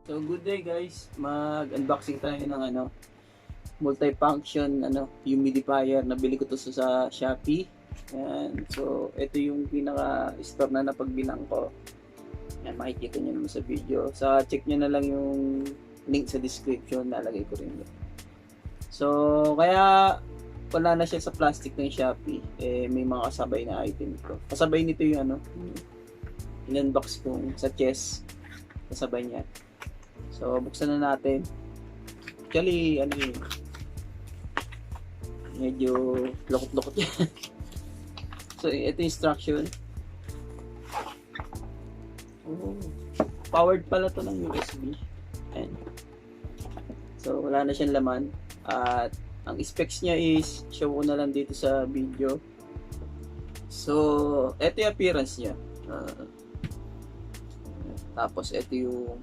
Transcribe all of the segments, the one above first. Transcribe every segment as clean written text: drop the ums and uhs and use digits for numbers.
So good day guys, mag-unboxing tayo ng multi-function humidifier. Nabili ko to sa Shopee. Ayan. So ito yung pinaka-store na napagbilang ko. Ayan, makikita nyo naman sa video. Check nyo na lang yung link sa description, nalagay ko rin doon. So kaya wala na siya sa plastic ng Shopee. May mga kasabay na item ito. Kasabay nito yung in-unbox kong sa chest. Kasabay niya. So, buksan na natin. Actually, medyo lokot-lokot yan. So, ito yung instruction. Oh, powered pala to ng USB. Ayan. So, wala na siyang laman. At, ang specs niya is, show ko na lang dito sa video. So, ito yung appearance niya. Tapos, ito yung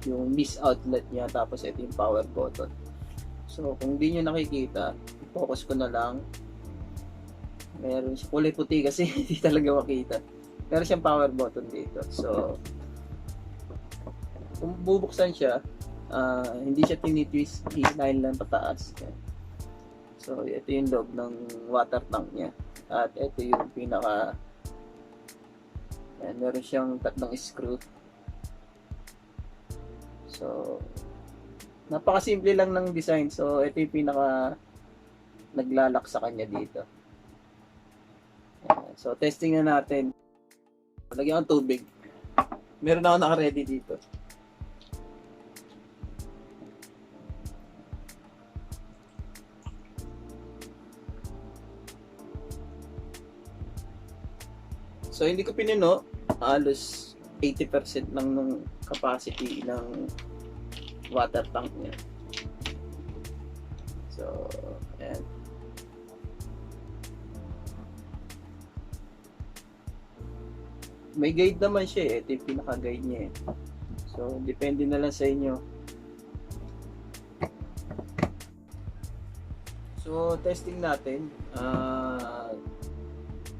yung miss outlet niya, tapos ito yung power button. So kung di nyo nakikita, focus ko na lang. Meron siya kulay puti kasi hindi talaga makita. Meron siyang power button dito. So kung bubuksan siya, hindi siya tinitwist, hilahin lang pataas. So ito yung loob ng water tank niya. At ito yung meron siyang tatlong screw. So, napakasimple lang ng design. So, ito yung naglalak sa kanya dito. So, testing na natin. Lagyan ko tubig. Meron ako naka-ready dito. So, hindi ko pinuno. Halos 80% lang ng capacity ng water tank niya. So, ayan. May guide naman siya eh. Ito yung pinaka-guide niya eh. So, depende na lang sa inyo. So, testing natin.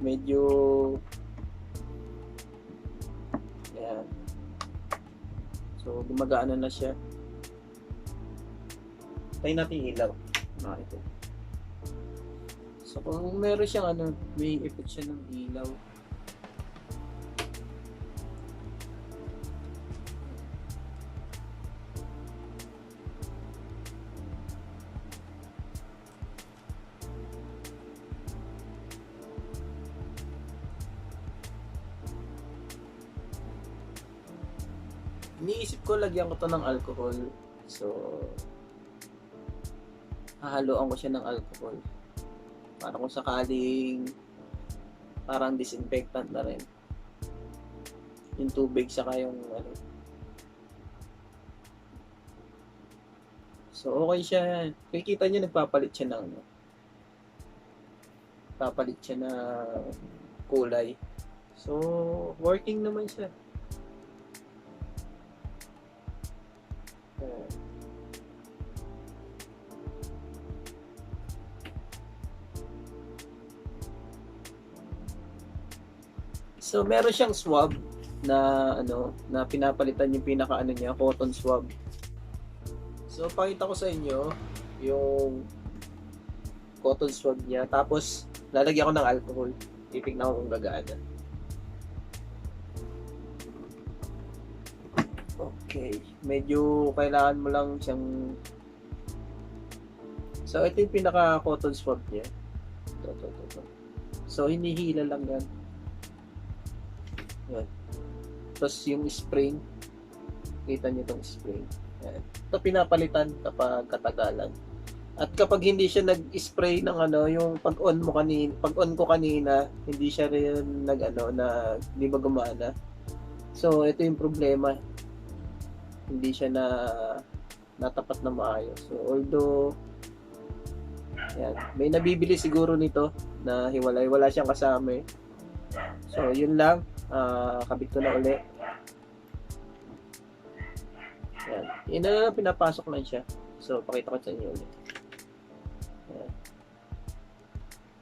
Medyo ayan. So, gumagana na siya. Tayo natin yung ilaw. Ito. So, kung meron siyang may effect siya ng ilaw. Iniisip ko lagyan ko to ng alcohol. So, hahaluan ko siya ng alcohol. Para kung sakaling parang disinfectant na rin. Yung tubig saka yung So, okay siya. Kikita niyo nagpapalit siya ng kulay. So, working naman siya. So meron siyang swab na na pinapalitan yung niya, cotton swab. So pakita ko sa inyo yung cotton swab niya, tapos lalagyan ko ng alcohol. Titignan ko kung gagana. Okay, medyo kailangan mo lang siyang. So ito yung pinaka cotton swab niya. Ito. So hinihila lang yan. Yan. Tapos yung spring, kita nyo itong spring. Yan. Ito pinapalitan kapag katagalan. At kapag hindi siya nag-spray ng yung pag-on ko kanina, hindi siya rin hindi ba gumana. So ito yung problema. Hindi siya natapat na maayos. So although yan, may nabibili siguro nito na hiwalay, wala siyang kasama eh. So yun lang. Kabit ko na uli. Yan. Pinapasok lang siya. So, pakita ko sa inyo ulit. Yan.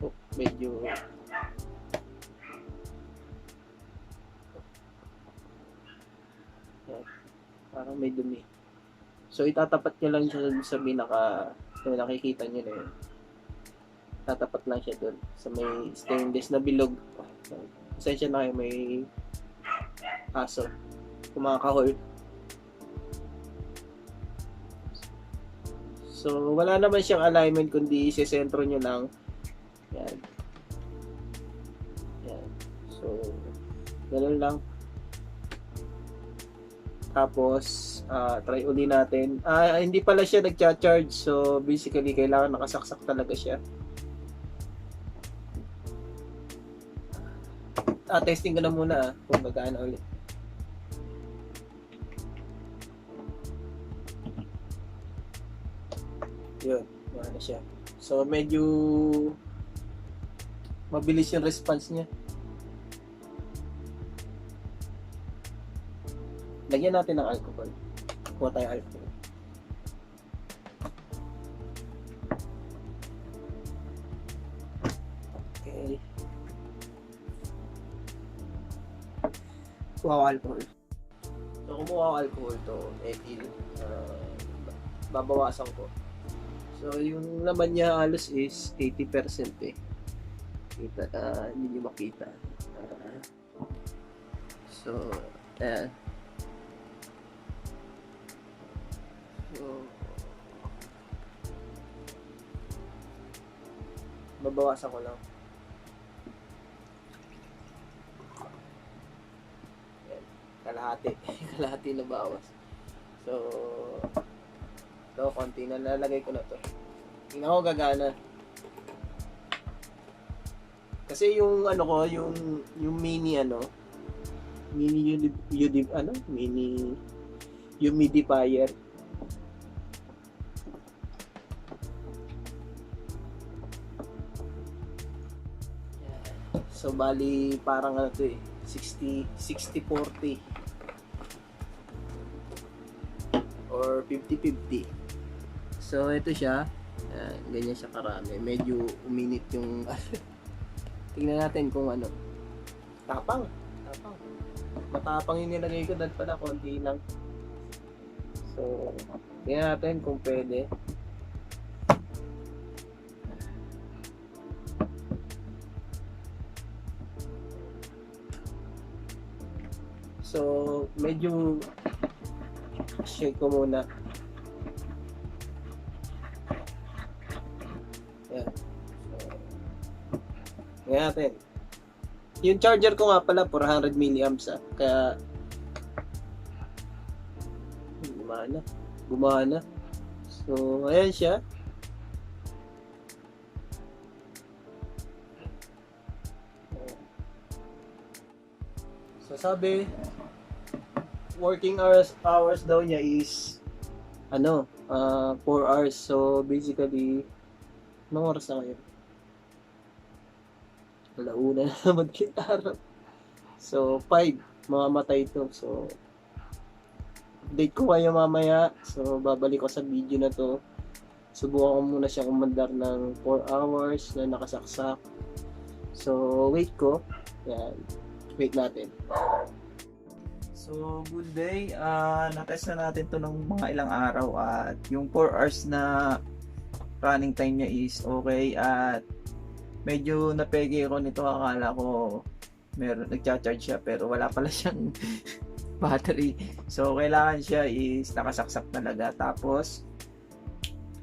Oh, medyo Yan. Parang may dumi. So, itatapat nyo lang siya sa pinaka, so, nakikita nyo na yun. Tatapat lang siya dun sa may stainless na bilog. So, pasensya na kayo, may aso. Kumakahol. So, wala naman siyang alignment kundi isesentro nyo lang. Yan. Yan. So, ganun lang. Tapos, try uli natin. Hindi pala siya nagcha-charge. So, basically, kailangan nakasaksak talaga siya. Testing ko na muna kung magana ulit. Yun, na siya. So, medyo mabilis yung response niya. Lagyan natin ng alcohol. Kuha tayong alcohol. Okay. Kuha ko alcohol. So, kumuha ko alcohol to, ethyl. Babawasan ko. So, yung laman niya halos is 80% eh. Kita, hindi nyo makita. So, ayan. So, babawasan ko lang. Ayan. Kalahati. Kalahati na bawas. So, ito, konti na lalagay ko na to. Tingnan ko gagana. Kasi yung ano ko, yung mini mini humidifier. So bali parang ano to eh, 60-40 or 50-50. So ito siya, ganyan siya karami. Medyo uminit yung tingnan natin kung ano. Tapang. Matapang yung nilagay ko, dahil pala konti lang. So tingnan natin kung pwede. So medyo shake ko muna. Yan. So, ngayon natin. Yung charger ko nga pala 400 milliamps kaya gumana. So ayan siya. So sabi working hours daw niya is 4 hours. So basically anong oras na ngayon? Alauna na naman kitara. So 5 mamamatay ito. So update ko kayo mamaya. So babalik ko sa video na to. Subukan ko muna siya umandar ng 4 hours na nakasaksak. So wait ko. Yan. Wait natin. So, good day. Natest na natin to ng mga ilang araw at yung 4 hours na running time niya is okay at medyo napege ko nito. Akala ko nagcha-charge siya pero wala pala siyang battery. So, kailangan siya is nakasaksak talaga. Tapos,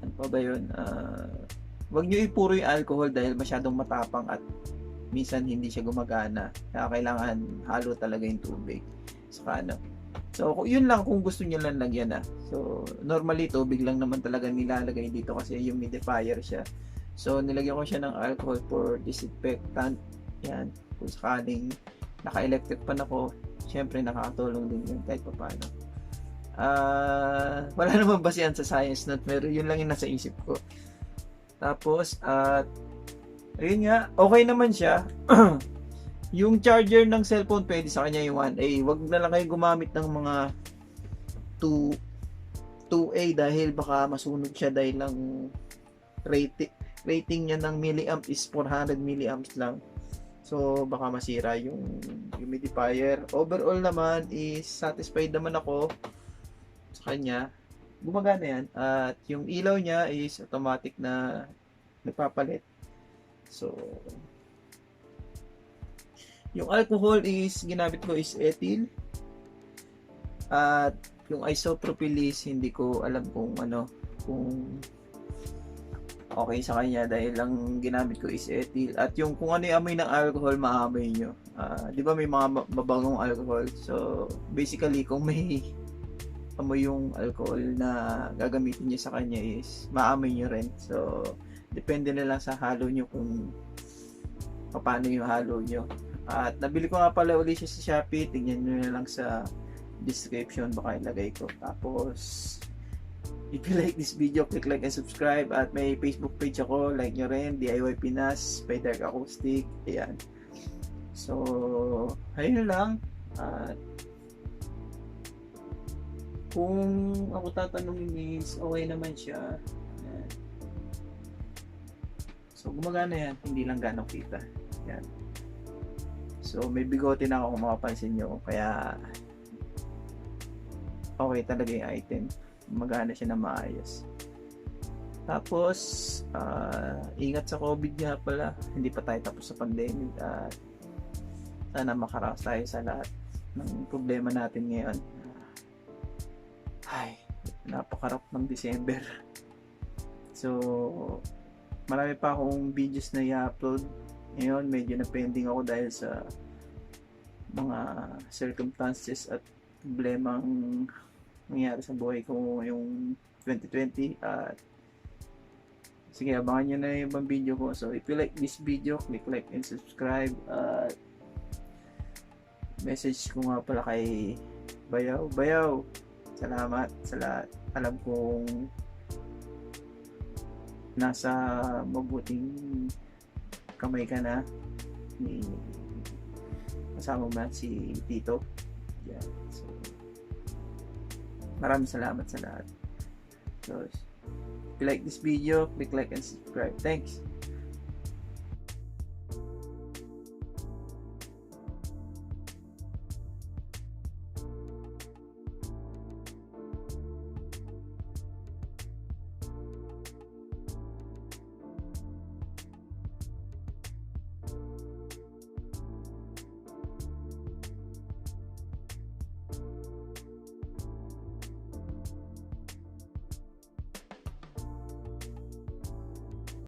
ano pa ba yun? Wag nyo ipuro yung alcohol dahil masyadong matapang at minsan hindi siya gumagana. Kaya kailangan halo talaga yung tubig. So, yun lang kung gusto niyo lang lagyan So, normally tubig lang naman talaga nilalagay dito kasi humidifier siya. So, nilagyan ko siya ng alcohol for disinfectant. Yan. Kung sakaling naka-electric pan ako, syempre nakakatulong din yun kahit pa paano. Wala naman basihan sa science note, pero yun lang yung nasa isip ko. Tapos, ayun nga, okay naman siya. Yung charger ng cellphone pwede sa kanya yung 1A. Wag na lang kayo gumamit ng mga 2A dahil baka masunog siya dahil lang rating niya ng milliamp is 400 milliamps lang. So baka masira yung humidifier. Overall naman is satisfied naman ako. sa kanya, gumagana yan. At yung ilaw niya is automatic na nagpapalit. So, yung alcohol is ginamit ko is ethyl. At yung isopropyl is hindi ko alam kung ano, kung okay sa kanya dahil lang ginamit ko is ethyl. At yung kung ano yung amoy ng alcohol, maamoy nyo. Di ba may mga mabangong alcohol? So, basically, kung may amoy yung alcohol na gagamitin nyo sa kanya is maamoy nyo rin. So, depende na lang sa halo nyo kung paano yung halo nyo. At nabili ko nga pala ulit siya sa Shopee. Tingnan nyo na lang sa description, baka ilagay ko. Tapos, if you like this video, click like and subscribe. At may Facebook page ako, like nyo rin, DIY Pinas, by Dark Acoustic. Ayan. So, ayun lang. At kung ako tatanungin is okay naman siya. Ayan. So, gumagana yan. Hindi lang ganong kita. Ayan. So, may bigote na ako kung makapansin nyo. Kaya, okay talaga yung item. Magana siya na maayos. Tapos, ingat sa COVID nga pala. Hindi pa tayo tapos sa pandemic. At sana makaraos tayo sa lahat ng problema natin ngayon. Ay, napakarap ng December. So, marami pa akong videos na i-upload. Ngayon, medyo na-pending ako dahil sa mga circumstances at problemang nangyari sa buhay ko yung 2020. At sige, abangan nyo na yung ibang video ko. So, if you like this video, click like and subscribe. At message ko nga pala kay Bayaw. Salamat sa lahat. Alam kong nasa mabuting kamay ka na ni kasama mo si Tito. Yeah. So, maraming salamat sa lahat. So, if you like this video, click like and subscribe. Thanks.